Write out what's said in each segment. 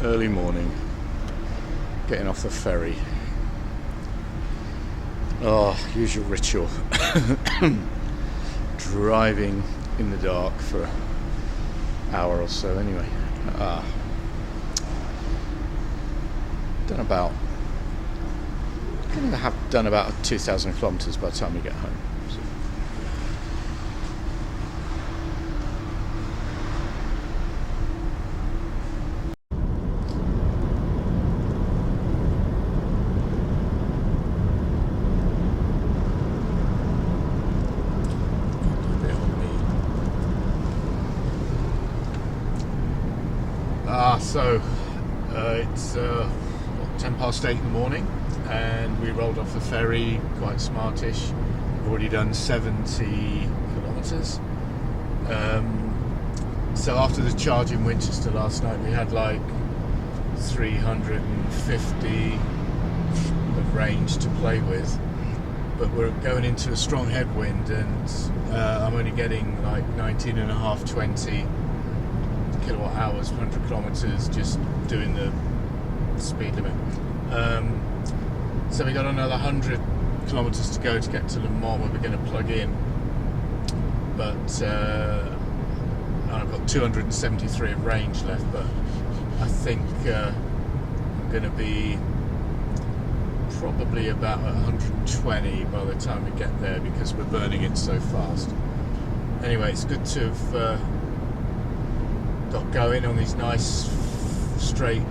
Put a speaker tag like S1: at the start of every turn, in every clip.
S1: early morning, getting off the ferry. Oh, usual ritual. Driving in the dark for an hour or so anyway. Gonna have done about 2,000 kilometres by the time we get home. So. It's 10 past 8 in the morning, and we rolled off the ferry quite smartish. We've already done 70 kilometres. So after the charge in Winchester last night, we had like 350 of range to play with, but we're going into a strong headwind, and I'm only getting like 19.5, 20 kilowatt hours per 100 kilometres just doing the speed limit. So we got another 100 kilometres to go to get to Le Mans, where we're going to plug in, but I've got 273 of range left, but I think I'm going to be probably about 120 by the time we get there, because we're burning it so fast. Anyway, it's good to have got going on these nice straight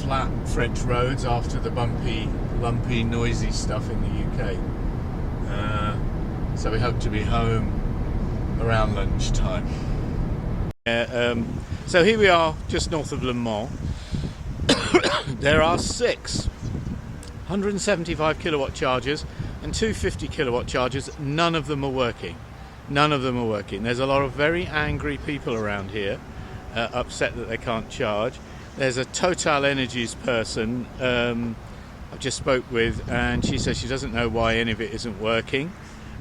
S1: flat French roads after the bumpy, lumpy, noisy stuff in the UK. So we hope to be home around lunchtime. So here we are just north of Le Mans. There are 6 175 kilowatt chargers and 250 kilowatt chargers. None of them are working. None of them are working. There's a lot of very angry people around here, upset that they can't charge. There's a Total Energies person I just spoke with, and she says she doesn't know why any of it isn't working.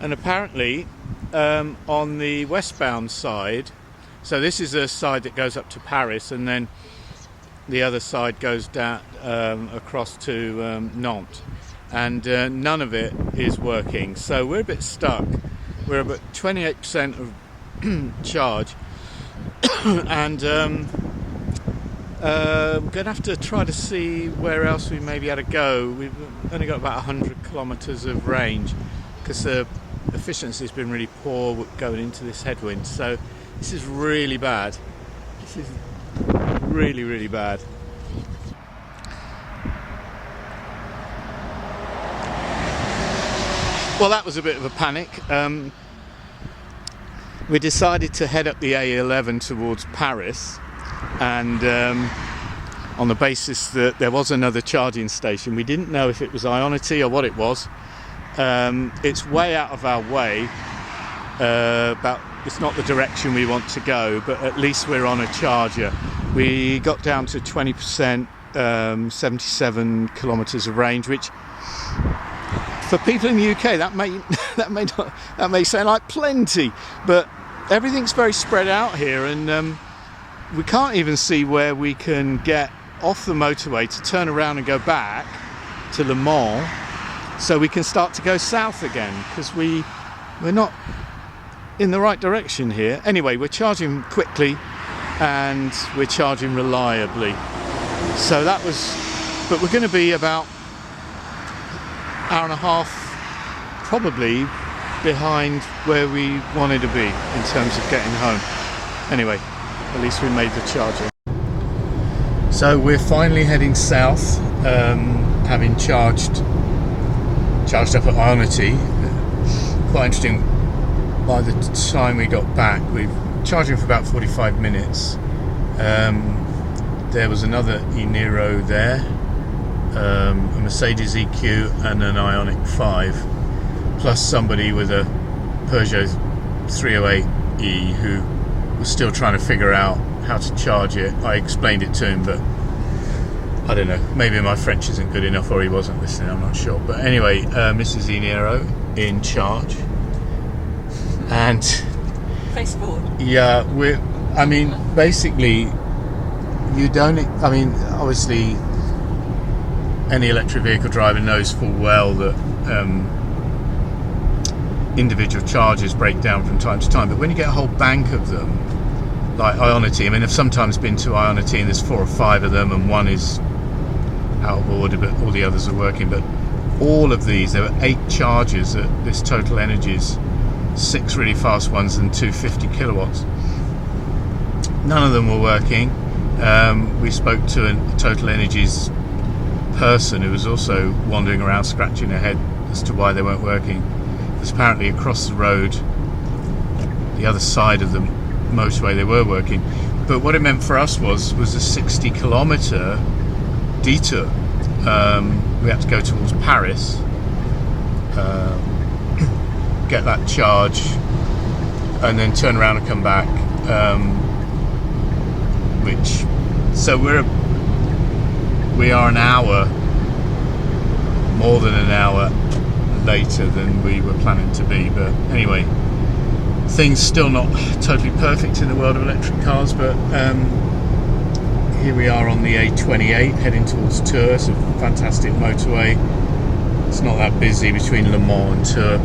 S1: And apparently on the westbound side, so this is a side that goes up to Paris, and then the other side goes down across to Nantes, and none of it is working. So we're a bit stuck. We're about 28% of charge, and we're going to have to try to see where else we maybe had to go. We've only got about 100 kilometres of range, because the efficiency has been really poor going into this headwind. So this is really bad. This is really, really bad. Well, that was a bit of a panic. We decided to head up the A11 towards Paris, and on the basis that there was another charging station. We didn't know if it was Ionity or what it was. It's way out of our way. It's not the direction we want to go, but at least we're on a charger. We got down to 20%, 77 kilometres of range, which for people in the UK that may sound like plenty, but everything's very spread out here, and we can't even see where we can get off the motorway to turn around and go back to Le Mans, so we can start to go south again, because we're not in the right direction here. Anyway, we're charging quickly and we're charging reliably. So that was, but we're going to be about hour and a half probably behind where we wanted to be in terms of getting home. Anyway, at least we made the charging. So we're finally heading south, having charged up at Ionity. Quite interesting, by the time we got back, we were charging for about 45 minutes. There was another e-Niro there, a Mercedes EQ and an Ioniq 5, plus somebody with a Peugeot 308e who was still trying to figure out how to charge it. I explained it to him, but I don't know, maybe my French isn't good enough, or he wasn't listening, I'm not sure. But anyway, Mrs. e-Niro in charge, and
S2: face forward.
S1: Yeah, basically you don't. I mean, obviously, any electric vehicle driver knows full well that individual chargers break down from time to time. But when you get a whole bank of them, like Ionity, I mean, I've sometimes been to Ionity and there's 4 or 5 of them, and one is out of order, but all the others are working. But all of these, there were 8 chargers at this Total Energies, 6 really fast ones and 2 50 kilowatts. None of them were working. We spoke to a Total Energies person who was also wandering around scratching her head as to why they weren't working. Because apparently across the road, the other side of the motorway, they were working. But what it meant for us was a 60-kilometre detour. We had to go towards Paris, get that charge, and then turn around and come back. So we are an hour, more than an hour later than we were planning to be. But anyway, things still not totally perfect in the world of electric cars, but here we are on the A28 heading towards Tours, a fantastic motorway. It's not that busy between Le Mans and Tours.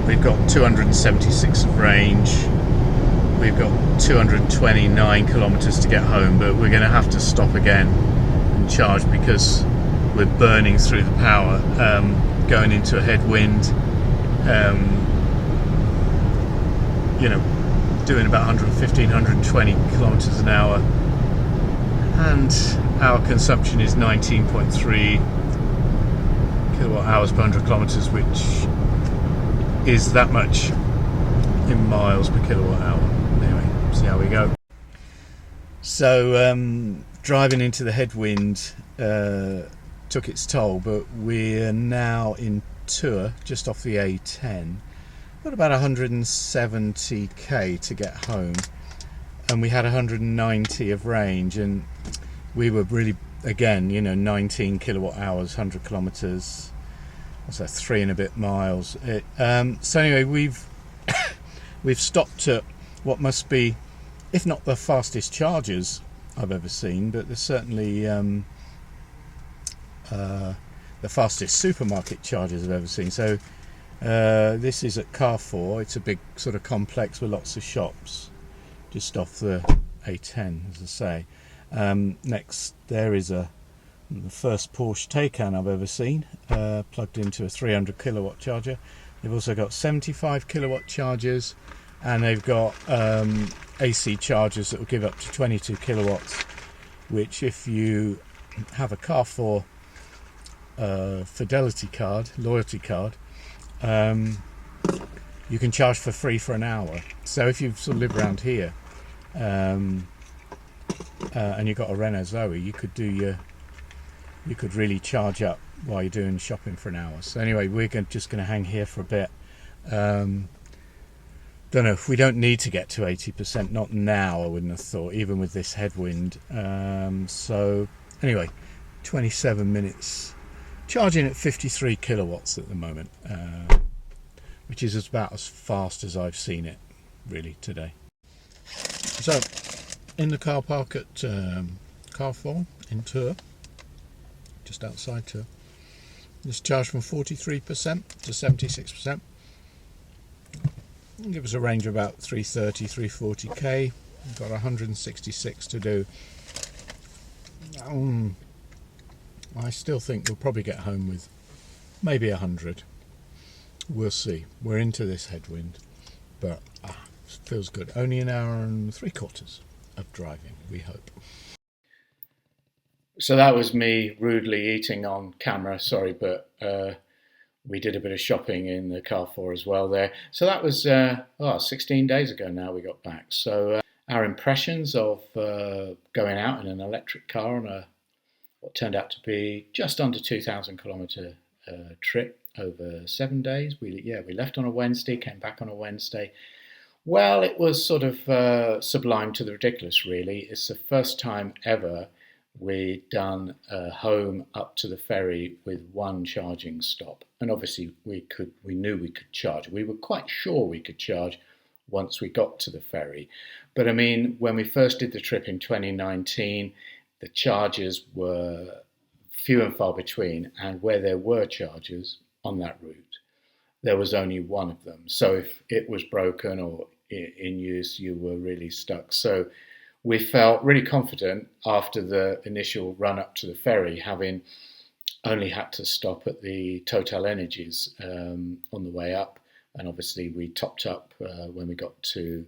S1: We've got 276 of range. We've got 229 kilometres to get home, but we're going to have to stop again and charge because we're burning through the power, going into a headwind, doing about 115, 120 kilometres an hour, and our consumption is 19.3 kilowatt hours per 100 kilometres, which is that much in miles per kilowatt hour. Anyway, see how we go. So driving into the headwind took its toll, but we're now in Tours, just off the A10. Got about 170k to get home, and we had 190 of range, and we were really, again, 19 kilowatt hours, 100 kilometers. What's that, 3 and a bit miles? So anyway, we've stopped at what must be, if not the fastest chargers I've ever seen, but there's certainly the fastest supermarket chargers I've ever seen. So this is at Carrefour. It's a big sort of complex with lots of shops just off the A10, as I say. Next there is the first Porsche Taycan I've ever seen, plugged into a 300 kilowatt charger. They've also got 75 kilowatt chargers, and they've got AC chargers that will give up to 22 kilowatts, which if you have a Carrefour Fidelity card, loyalty card, you can charge for free for an hour. So if you sort of live around here and you've got a Renault Zoe, you could really charge up while you're doing shopping for an hour. So anyway, we're just going to hang here for a bit. Don't know, we don't need to get to 80%, not now, I wouldn't have thought, even with this headwind. So anyway, 27 minutes, charging at 53 kilowatts at the moment, which is about as fast as I've seen it really today. So in the car park at Carrefour in Tours, just outside Tours, just charged from 43% to 76%. Give us a range of about 330, 340k. We've got 166 to do. I still think we'll probably get home with maybe 100. We'll see. We're into this headwind, but feels good. Only an hour and 3/4 of driving, we hope. So that was me rudely eating on camera. Sorry, but we did a bit of shopping in the Carrefour as well there. So that was 16 days ago now we got back. So our impressions of going out in an electric car on what turned out to be just under 2,000 kilometre trip over 7 days. We left on a Wednesday, came back on a Wednesday. Well, it was sort of sublime to the ridiculous, really. It's the first time ever we'd done home up to the ferry with one charging stop, and obviously we knew we could charge. We were quite sure we could charge once we got to the ferry. But I mean, when we first did the trip in 2019, the charges were few and far between, and where there were charges on that route, there was only one of them. So if it was broken or in use, you were really stuck. So we felt really confident after the initial run up to the ferry, having only had to stop at the Total Energies on the way up. And obviously we topped up when we got to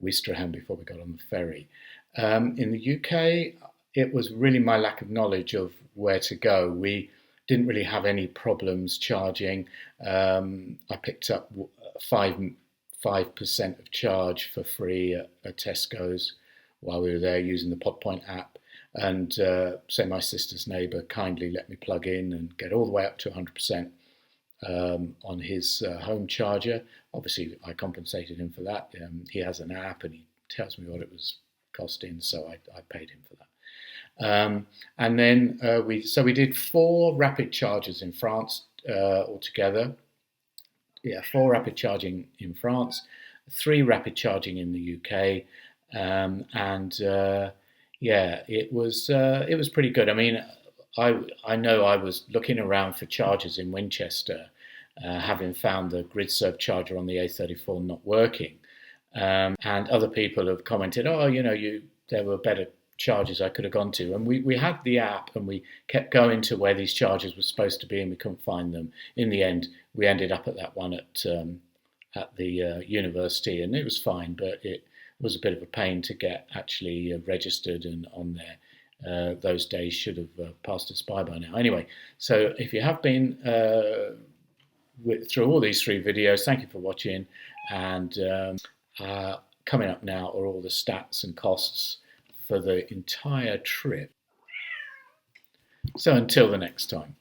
S1: Ouistreham before we got on the ferry. In the UK, it was really my lack of knowledge of where to go. We didn't really have any problems charging. I picked up 5% of charge for free at Tesco's while we were there using the Podpoint app. And so my sister's neighbour kindly let me plug in and get all the way up to 100% on his home charger. Obviously, I compensated him for that. He has an app and he tells me what it was costing, so I paid him for that. And then we did 4 rapid charges in France altogether. Yeah, 4 rapid charging in France, 3 rapid charging in the UK, yeah, it was pretty good. I mean, I know I was looking around for chargers in Winchester, having found the GridServe charger on the A34 not working, and other people have commented, oh, there were better chargers I could have gone to. And we had the app and we kept going to where these chargers were supposed to be and we couldn't find them. In the end, we ended up at that one at the university, and it was fine, but it was a bit of a pain to get actually registered and on there. Those days should have passed us by now. Anyway, so if you have been through all these 3 videos, thank you for watching. And coming up now are all the stats and costs for the entire trip. So until the next time.